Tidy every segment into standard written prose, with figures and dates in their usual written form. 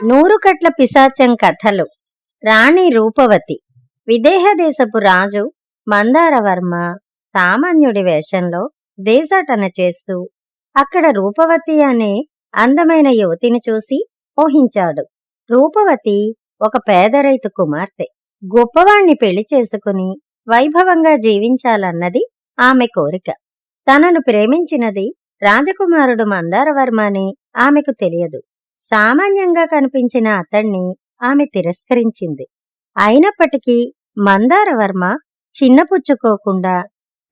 నూరుకట్ల పిశాచం కథలు. రాణి రూపవతి. విదేహదేశపు రాజు మందారవర్మ సామాన్యుడి వేషంలో దేశాటన చేస్తూ అక్కడ రూపవతి అనే అందమైన యువతిని చూసి మోహించాడు. రూపవతి ఒక పేదరైతు కుమార్తె. గొప్పవాణ్ణి పెళ్లి చేసుకుని వైభవంగా జీవించాలన్నది ఆమె కోరిక. తనను ప్రేమించినది రాజకుమారుడు మందారవర్మ అని ఆమెకు తెలియదు. సామాన్యంగా కనిపించిన అతణ్ణి ఆమె తిరస్కరించింది. అయినప్పటికీ మందారవర్మ చిన్నపుచ్చుకోకుండా,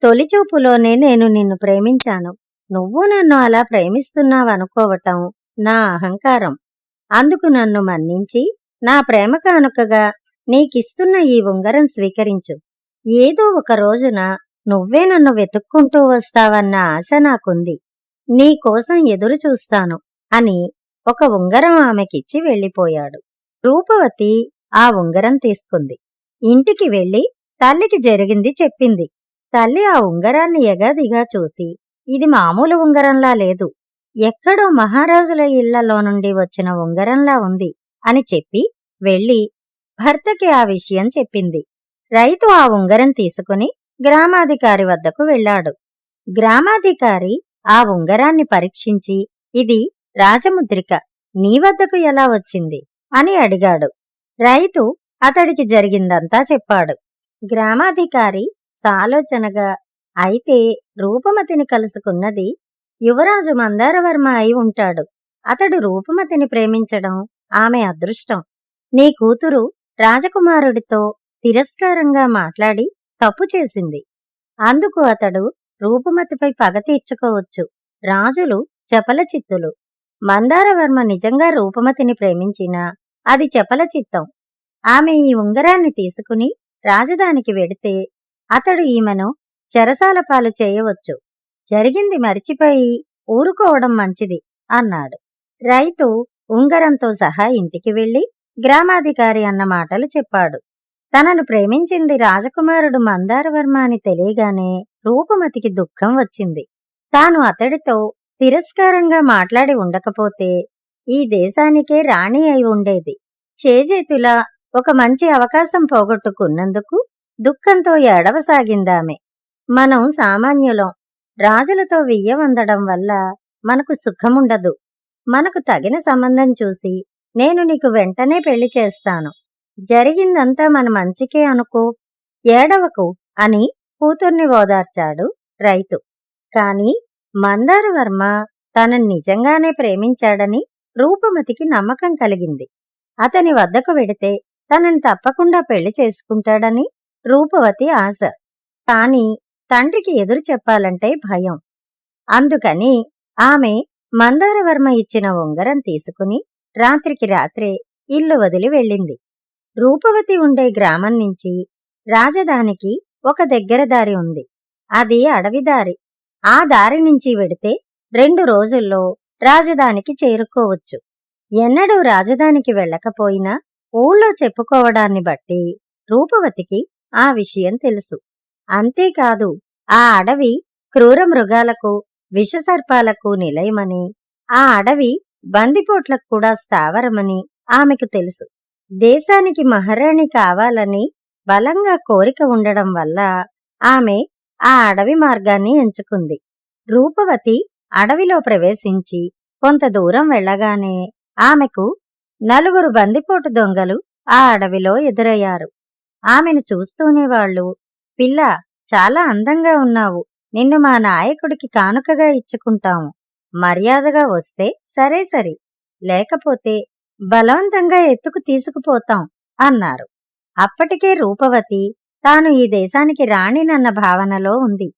తొలిచూపులోనే నేను నిన్ను ప్రేమించాను, నువ్వు నన్ను అలా ప్రేమిస్తున్నావనుకోవటం నా అహంకారం. అందుకు నన్ను మన్నించి నా ప్రేమ కానుకగా నీకిస్తున్న ఈ ఉంగరం స్వీకరించు. ఏదో ఒక రోజున నువ్వే నన్ను వెతుక్కుంటూ వస్తావన్న ఆశ నాకుంది. నీకోసం ఎదురు చూస్తాను అని ఒక ఉంగరం ఆమెకిచ్చి వెళ్ళిపోయాడు. రూపవతి ఆ ఉంగరం తీసుకుంది. ఇంటికి వెళ్లి తల్లికి జరిగింది చెప్పింది. తల్లి ఆ ఉంగరాన్ని ఎగాదిగా చూసి, ఇది మామూలు ఉంగరంలా లేదు, ఎక్కడో మహారాజుల ఇళ్లలో నుండి వచ్చిన ఉంగరంలా ఉంది అని చెప్పి వెళ్లి భర్తకి ఆ విషయం చెప్పింది. రైతు ఆ ఉంగరం తీసుకుని గ్రామాధికారి వద్దకు వెళ్లాడు. గ్రామాధికారి ఆ ఉంగరాన్ని పరీక్షించి, ఇది రాజముద్రిక, నీ వద్దకు ఎలా వచ్చింది అని అడిగాడు. రైతు అతడికి జరిగిందంతా చెప్పాడు. గ్రామాధికారి సాలోచనగా, అయితే రూపమతిని కలుసుకున్నది యువరాజు మందారవర్మ అయి ఉంటాడు. అతడు రూపమతిని ప్రేమించడం ఆమె అదృష్టం. నీ కూతురు రాజకుమారుడితో తిరస్కారంగా మాట్లాడి తప్పు చేసింది. అందుకు అతడు రూపమతిపై పగ తీర్చుకోవచ్చు. రాజులు చపలచిత్తులు. మందారవర్మ నిజంగా రూపమతిని ప్రేమించినా అది చపలచిత్తం. ఆమె ఈ ఉంగరాన్ని తీసుకుని రాజధానికి వెడితే అతడు ఈమెను చెరసాల పాలు చేయవచ్చు. జరిగింది మరిచిపోయి ఊరుకోవడం మంచిది అన్నాడు. రైతు ఉంగరంతో సహా ఇంటికి వెళ్లి గ్రామాధికారి అన్న మాటలు చెప్పాడు. తనను ప్రేమించింది రాజకుమారుడు మందారవర్మ అని తెలియగానే రూపమతికి దుఃఖం వచ్చింది. తాను అతడితో తిరస్కారంగా మాట్లాడి ఉండకపోతే ఈ దేశానికే రాణి అయి ఉండేది. చేజేతులా ఒక మంచి అవకాశం పోగొట్టుకున్నందుకు దుఃఖంతో ఏడవసాగిందామె. మనం సామాన్యులం. రాజులతో వియ్యవందడం వల్ల మనకు సుఖముండదు. మనకు తగిన సంబంధం చూసి నేను నీకు వెంటనే పెళ్లి చేస్తాను. జరిగిందంతా మన మంచికే అనుకో, ఏడవకు అని కూతుర్ని ఓదార్చాడు రైతు. కాని మందారవర్మ తనని నిజంగానే ప్రేమించాడని రూపమతికి నమ్మకం కలిగింది. అతని వద్దకు వెడితే తనని తప్పకుండా పెళ్లి చేసుకుంటాడని రూపవతి ఆశ. కాని తండ్రికి ఎదురు చెప్పాలంటే భయం. అందుకని ఆమె మందారవర్మ ఇచ్చిన ఉంగరం తీసుకుని రాత్రికి రాత్రే ఇల్లు వదిలి వెళ్ళింది. రూపవతి ఉండే గ్రామం నుంచి రాజధానికి ఒక దగ్గర దారి ఉంది. అది అడవిదారి. ఆ దారి నుంచి వెడితే 2 రోజుల్లో రాజధానికి చేరుకోవచ్చు. ఎన్నడూ రాజధానికి వెళ్ళకపోయినా ఊళ్ళో చెప్పుకోవడాన్ని బట్టి రూపవతికి ఆ విషయం తెలుసు. అంతేకాదు ఆ అడవి క్రూర మృగాలకు, విషసర్పాలకు నిలయమని, ఆ అడవి బందిపోట్లకు కూడా స్థావరమని ఆమెకు తెలుసు. దేశానికి మహారాణి కావాలని బలంగా కోరిక ఉండడం వల్ల ఆమె ఆ అడవి మార్గాన్ని ఎంచుకుంది. రూపవతి అడవిలో ప్రవేశించి కొంత దూరం వెళ్లగానే ఆమెకు 4 బందిపోటు దొంగలు ఆ అడవిలో ఎదురయ్యారు. ఆమెను చూస్తూనే వాళ్ళు, పిల్ల, చాలా అందంగా ఉన్నావు, నిన్ను మా నాయకుడికి కానుకగా ఇచ్చుకుంటాము. మర్యాదగా వస్తే సరే సరి, లేకపోతే బలవంతంగా ఎత్తుకు తీసుకుపోతాం అన్నారు. అప్పటికే రూపవతి తాను ఈ దేశానికి రాణినన్న భావనలో ఉంది.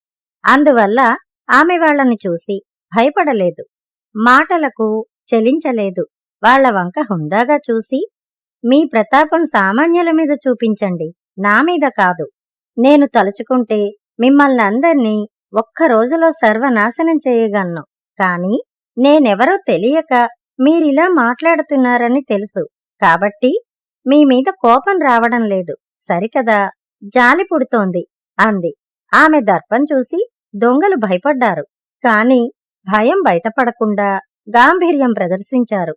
అందువల్ల ఆమె వాళ్లను చూసి భయపడలేదు, మాటలకు చలించలేదు. వాళ్ల వంక హుందాగా చూసి, మీ ప్రతాపం సామాన్యుల మీద చూపించండి, నా మీద కాదు. నేను తలుచుకుంటే మిమ్మల్ని అందర్నీ ఒక్క రోజులో సర్వనాశనం చేయగలను. కాని నేనెవరో తెలియక మీరిలా మాట్లాడుతున్నారని తెలుసు కాబట్టి మీ మీద కోపం రావడం లేదు, సరికదా? జాలి పుడుతోంది అంది. ఆమె దర్పం చూసి దొంగలు భయపడ్డారు. కాని భయం బయటపడకుండా గాంభీర్యం ప్రదర్శించారు.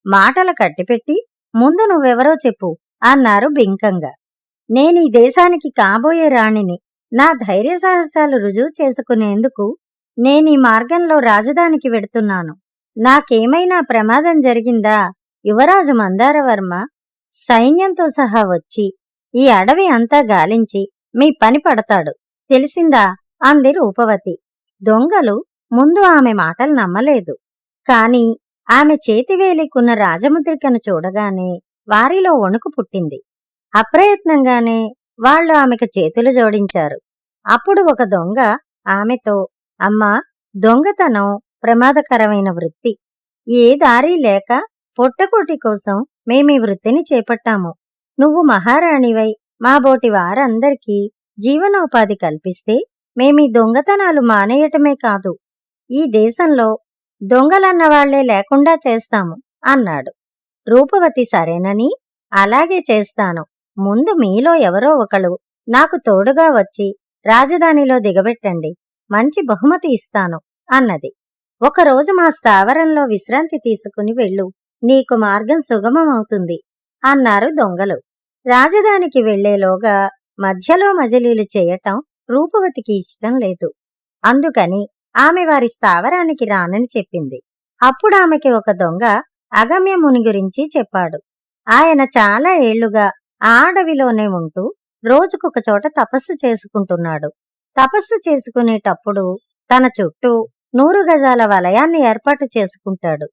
మాటలు కట్టిపెట్టి ముందు నువ్వెవరో చెప్పు అన్నారు బింకంగా. నేనీ దేశానికి కాబోయే రాణిని. నా ధైర్య సాహసాలు రుజువు చేసుకునేందుకు నేనీ మార్గంలో రాజధానికి వెడుతున్నాను. నాకేమైనా ప్రమాదం జరిగిందా యువరాజు మందారవర్మ సైన్యంతో సహా వచ్చి ఈ అడవి అంతా గాలించి మీ పని పడతాడు, తెలిసిందా అంది రూపవతి. దొంగలు ముందు ఆమె మాటలు నమ్మలేదు. కాని ఆమె చేతివేలికున్న రాజముద్రికను చూడగానే వారిలో వణుకు పుట్టింది. అప్రయత్నంగానే వాళ్లు ఆమెకు చేతులు జోడించారు. అప్పుడు ఒక దొంగ ఆమెతో, అమ్మా, దొంగతనం ప్రమాదకరమైన వృత్తి. ఏ దారి లేక పొట్టకూటి కోసం మేమీ వృత్తిని చేపట్టాము. నువ్వు మహారాణివై మాబోటి వారందరికీ జీవనోపాధి కల్పిస్తే మేమీ దొంగతనాలు మానేయటమే కాదు, ఈ దేశంలో దొంగలన్నవాళ్లే లేకుండా చేస్తాము అన్నాడు. రూపవతి సరేనని, అలాగే చేస్తాను. ముందు మీలో ఎవరో ఒకరు నాకు తోడుగా వచ్చి రాజధానిలో దిగబెట్టండి, మంచి బహుమతి ఇస్తాను అన్నది. ఒకరోజు మా స్థావరంలో విశ్రాంతి తీసుకుని వెళ్ళు, నీకు మార్గం సుగమమవుతుంది అన్నారు దొంగలు. రాజధానికి వెళ్లేలోగా మధ్యలో మజిలీలు చేయటం రూపవతికి ఇష్టం లేదు. అందుకని ఆమె వారి స్థావరానికి రానని చెప్పింది. అప్పుడామెకి ఒక దొంగ అగమ్యముని గురించి చెప్పాడు. ఆయన చాలా ఏళ్లుగా ఆ అడవిలోనే ఉంటూ రోజుకొక చోట తపస్సు చేసుకుంటున్నాడు. తపస్సు చేసుకునేటప్పుడు తన చుట్టూ 100 గజాల వలయాన్ని ఏర్పాటు చేసుకుంటాడు.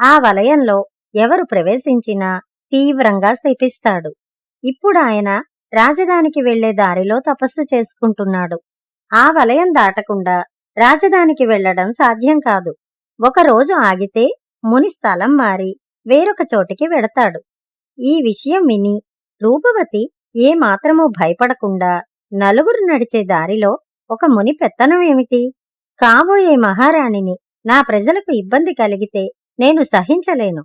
ఆ వలయంలో ఎవరు ప్రవేశించినా తీవ్రంగా శపిస్తాడు. ఇప్పుడాయన రాజధానికి వెళ్లే దారిలో తపస్సు చేసుకుంటున్నాడు. ఆ వలయం దాటకుండా రాజధానికి వెళ్లడం సాధ్యం కాదు. ఒకరోజు ఆగితే ముని స్థలం మారి వేరొక చోటికి వెడతాడు. ఈ విషయం విని రూపవతి ఏమాత్రమూ భయపడకుండా నలుగురు నడిచే దారిలో ఒక ముని పెత్తనం ఏమిటి? కాబోయే మహారాణిని, నా ప్రజలకు ఇబ్బంది కలిగితే నేను సహించలేను.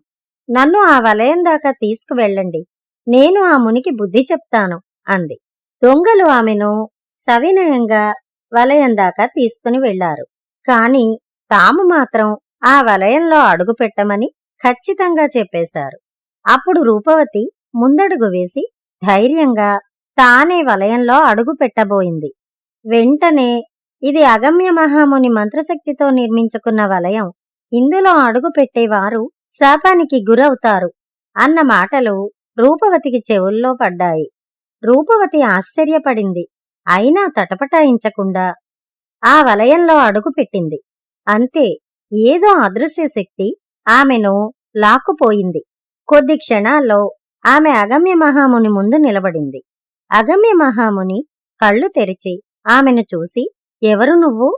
నన్ను ఆ వలయం దాకా తీసుకువెళ్ళండి, నేను ఆ మునికి బుద్ధి చెప్తాను అంది. దొంగలు ఆమెను సవినయంగా వలయం దాకా తీసుకుని వెళ్లారు. కాని తాము మాత్రం ఆ వలయంలో అడుగు పెట్టమని ఖచ్చితంగా చెప్పేశారు. అప్పుడు రూపవతి ముందడుగు వేసి ధైర్యంగా తానే వలయంలో అడుగు పెట్టబోయింది. వెంటనే, ఇది అగమ్య మహాముని మంత్రశక్తితో నిర్మించుకున్న వలయం, ఇందులో అడుగు పెట్టేవారు శాపానికి గురవుతారు అన్న మాటలు రూపవతికి చెవుల్లో పడ్డాయి. రూపవతి ఆశ్చర్యపడింది. అయినా తటపటాయించకుండా ఆ వలయంలో అడుగు పెట్టింది. అంతే, ఏదో అదృశ్య శక్తి ఆమెను లాక్కుపోయింది. కొద్ది క్షణాల్లో ఆమె అగమ్య మహాముని ముందు నిలబడింది. అగమ్య మహాముని కళ్ళు తెరిచి ఆమెను చూసి, ఎవరు నువ్వు?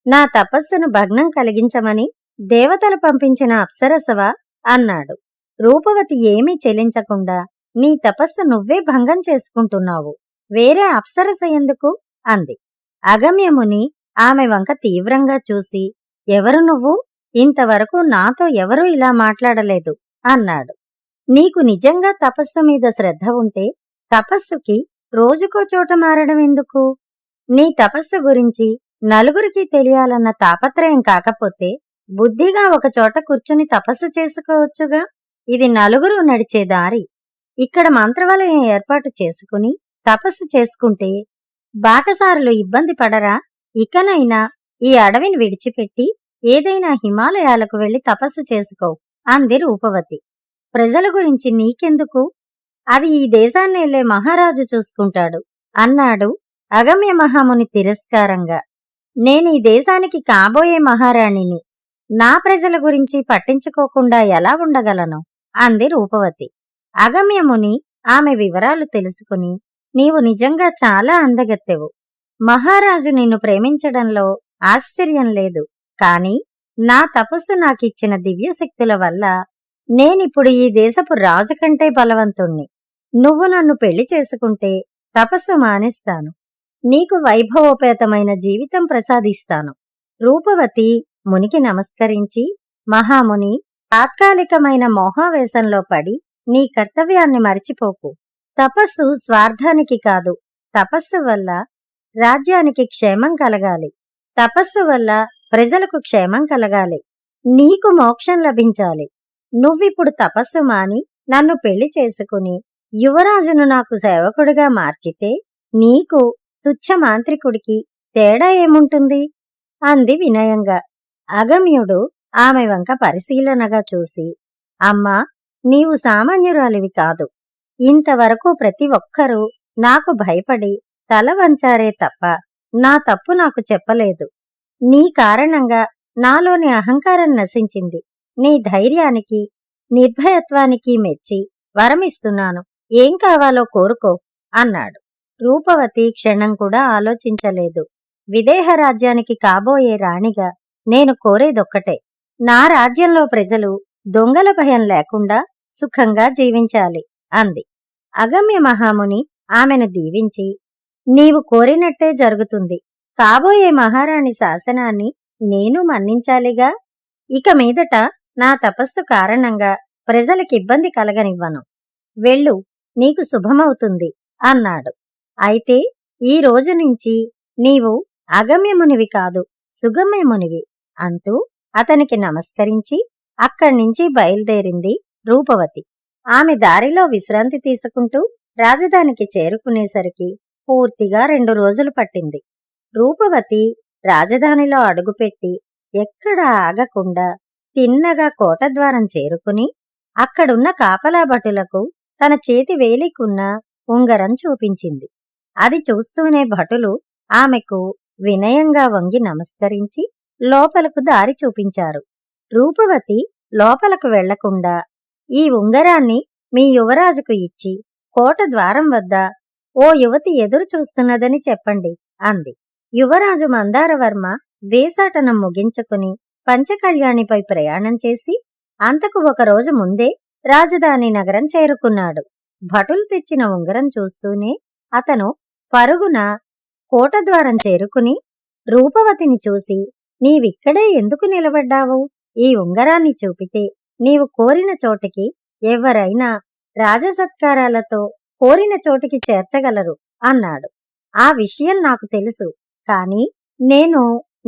నా తపస్సును భగ్నం కలిగించమని దేవతలు పంపించిన అప్సరసవా అన్నాడు. రూపవతి ఏమీ చెలించకుండా, నీ తపస్సు నువ్వే భంగం చేసుకుంటున్నావు, వేరే అప్సరస ఎందుకు అంది. అగమ్యముని ఆమె వంక తీవ్రంగా చూసి, ఎవరు నువ్వు? ఇంతవరకు నాతో ఎవరూ ఇలా మాట్లాడలేదు అన్నాడు. నీకు నిజంగా తపస్సు మీద శ్రద్ధ ఉంటే తపస్సుకి రోజుకో చోట మారడం ఎందుకు? నీ తపస్సు గురించి నలుగురికి తెలియాలన్న తాపత్రయం కాకపోతే బుద్ధిగా ఒక చోట కూర్చుని తపస్సు చేసుకోవచ్చుగా. ఇది నలుగురు నడిచే దారి. ఇక్కడ మంత్రవలయం ఏర్పాటు చేసుకుని తపస్సు చేసుకుంటే బాటసారులు ఇబ్బంది పడరా? ఇకనైనా ఈ అడవిని విడిచిపెట్టి ఏదైనా హిమాలయాలకు వెళ్లి తపస్సు చేసుకో అంది రూపవతి. ప్రజల గురించి నీకెందుకు? అది ఈ దేశాన్నెళ్లే మహారాజు చూసుకుంటాడు అన్నాడు అగమ్య మహాముని తిరస్కారంగా. నేనీ దేశానికి కాబోయే మహారాణిని, నా ప్రజల గురించి పట్టించుకోకుండా ఎలా ఉండగలను అంది రూపవతి. అగమ్యముని ఆమె వివరాలు తెలుసుకుని, నీవు నిజంగా చాలా అందగత్తెవు. మహారాజు నిన్ను ప్రేమించడంలో ఆశ్చర్యం లేదు. కాని నా తపస్సు నాకిచ్చిన దివ్యశక్తుల వల్ల నేనిప్పుడు ఈ దేశపు రాజు కంటే బలవంతుణ్ణి. నువ్వు నన్ను పెళ్లి చేసుకుంటే తపస్సు మానేస్తాను, నీకు వైభవోపేతమైన జీవితం ప్రసాదిస్తాను. రూపవతి మునికి నమస్కరించి, మహాముని, తాత్కాలికమైన మోహావేశంలో పడి నీ కర్తవ్యాన్ని మరిచిపోకు. తపస్సు స్వార్థానికి కాదు, తపస్సు వల్ల రాజ్యానికి క్షేమం కలగాలి. తపస్సు వల్ల ప్రజలకు క్షేమం కలగాలి, నీకు మోక్షం లభించాలి. నువ్విప్పుడు తపస్సు మాని నన్ను పెళ్లి చేసుకుని యువరాజును నాకు సేవకుడిగా మార్చితే నీకు తుచ్చ మాంత్రికుడికి తేడా ఏముంటుంది అంది వినయంగా. అగమ్యుడు ఆమె వంక పరిశీలనగా చూసి, అమ్మా, నీవు సామాన్యురాలివి కాదు. ఇంతవరకు ప్రతి ఒక్కరూ నాకు భయపడి తల వంచారే తప్ప నా తప్పు నాకు చెప్పలేదు. నీ కారణంగా నాలోని అహంకారం నశించింది. నీ ధైర్యానికి నిర్భయత్వానికి మెచ్చి వరమిస్తున్నాను. ఏం కావాలో కోరుకో అన్నాడు. రూపవతి క్షణం కూడా ఆలోచించలేదు. విదేహ రాజ్యానికి కాబోయే రాణిగా నేను కోరేదొక్కటే, నా రాజ్యంలో ప్రజలు దొంగల భయం లేకుండా సుఖంగా జీవించాలి అంది. అగమ్య మహాముని ఆమెను దీవించి, నీవు కోరినట్టే జరుగుతుంది. కాబోయే మహారాణి శాసనాన్ని నేను మన్నించాలిగా. ఇక మీదట నా తపస్సు కారణంగా ప్రజలకిబ్బంది కలగనివ్వను. వెళ్ళు, నీకు శుభమవుతుంది అన్నాడు. అయితే ఈ రోజు నుంచి నీవు అగమ్యమునివి కాదు, సుగమ్యమునివి అంటూ అతనికి నమస్కరించి అక్కడ్నించి బయలుదేరింది రూపవతి. ఆమె దారిలో విశ్రాంతి తీసుకుంటూ రాజధానికి చేరుకునేసరికి పూర్తిగా 2 రోజులు పట్టింది. రూపవతి రాజధానిలో అడుగుపెట్టి ఎక్కడా ఆగకుండా తిన్నగా కోటద్వారం చేరుకుని అక్కడున్న కాపలా భటులకు తన చేతి వేలికున్న ఉంగరం చూపించింది. అది చూస్తూనే భటులు ఆమెకు వినయంగా వంగి నమస్కరించి లోపలకు దారి చూపించారు. రూపవతి లోపలకు వెళ్లకుండా, ఈ ఉంగరాన్ని మీ యువరాజుకు ఇచ్చి కోట ద్వారం వద్ద ఓ యువతి ఎదురు చూస్తున్నదని చెప్పండి అంది. యువరాజు మందారవర్మ దేశాటనం ముగించుకుని పంచకళ్యాణిపై ప్రయాణం చేసి అంతకు ఒకరోజు ముందే రాజధాని నగరం చేరుకున్నాడు. భటులు తెచ్చిన ఉంగరం చూస్తూనే అతను పరుగున కోటద్వారం చేరుకుని రూపవతిని చూసి, నీవిక్కడే ఎందుకు నిలబడ్డావు? ఈ ఉంగరాన్ని చూపితే నీవు కోరిన చోటికి ఎవరైనా రాజసత్కారాలతో కోరిన చోటికి చేర్చగలరు అన్నాడు. ఆ విషయం నాకు తెలుసు, కాని నేను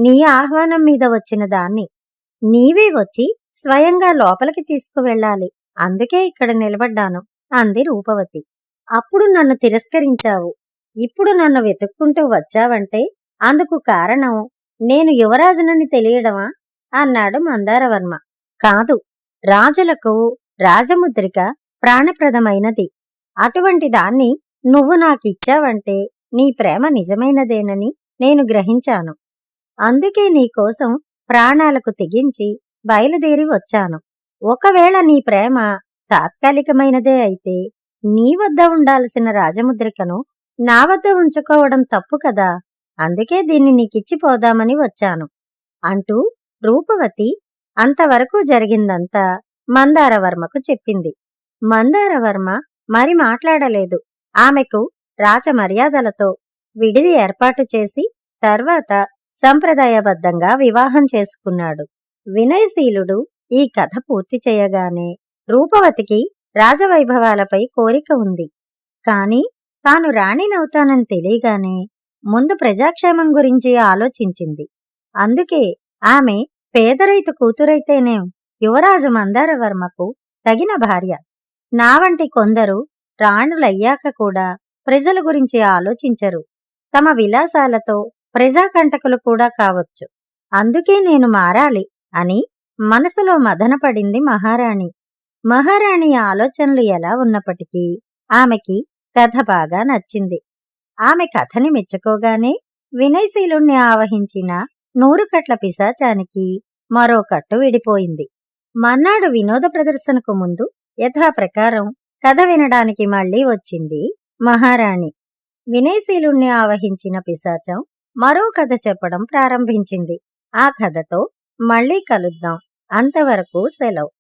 నీ ఆహ్వానం మీద వచ్చిన దాన్ని. నీవే వచ్చి స్వయంగా లోపలికి తీసుకువెళ్ళాలి, అందుకే ఇక్కడ నిలబడ్డాను అంది రూపవతి. అప్పుడు నన్ను తిరస్కరించావు, ఇప్పుడు నన్ను వెతుక్కుంటూ వచ్చావంటే అందుకు కారణం నేను యువరాజునని తెలియడమా అన్నాడు మందారవర్మ. కాదు, రాజులకు రాజముద్రిక ప్రాణప్రదమైనది. అటువంటి దాన్ని నువ్వు నాకిచ్చావంటే నీ ప్రేమ నిజమైనదేనని నేను గ్రహించాను. అందుకే నీకోసం ప్రాణాలకు తెగించి బయలుదేరి వచ్చాను. ఒకవేళ నీ ప్రేమ తాత్కాలికమైనదే అయితే నీ వద్ద ఉండాల్సిన రాజముద్రికను నా వద్ద ఉంచుకోవడం తప్పు కదా. అందుకే దీన్ని నీకిచ్చిపోదామని వచ్చాను అంటూ రూపవతి అంతవరకు జరిగిందంతా మందారవర్మకు చెప్పింది. మందారవర్మ మరి మాట్లాడలేదు. ఆమెకు రాజమర్యాదలతో విడిది ఏర్పాటు చేసి తర్వాత సంప్రదాయబద్ధంగా వివాహం చేసుకున్నాడు. వినయశీలుడు ఈ కథ పూర్తి చేయగానే రూపవతికి రాజవైభవాలపై కోరిక ఉంది. కాని తాను రాణినవుతానని తెలియగానే ముందు ప్రజాక్షేమం గురించి ఆలోచించింది. అందుకే ఆమె పేదరైతు కూతురైతేనే యువరాజు మందారవర్మకు తగిన భార్య. నా వంటి కొందరు రాణులయ్యాక కూడా ప్రజల గురించి ఆలోచించరు. తమ విలాసాలతో ప్రజాకంటకులు కూడా కావచ్చు. అందుకే నేను మారాలి అని మనసులో మదనపడింది మహారాణి. మహారాణి ఆలోచనలు ఎలా ఉన్నప్పటికీ ఆమెకి కథ బాగా నచ్చింది. ఆమె కథని మెచ్చుకోగానే వినయశీలుణ్ణి ఆవహించిన 100 కట్ల పిశాచానికి మరో కట్టు విడిపోయింది. మర్నాడు వినోద ప్రదర్శనకు ముందు యథాప్రకారం కథ వినడానికి మళ్లీ వచ్చింది మహారాణి. వినయశీలుణ్ణి ఆవహించిన పిశాచం మరో కథ చెప్పడం ప్రారంభించింది. ఆ కథతో మళ్లీ కలుద్దాం. అంతవరకు సెలవు.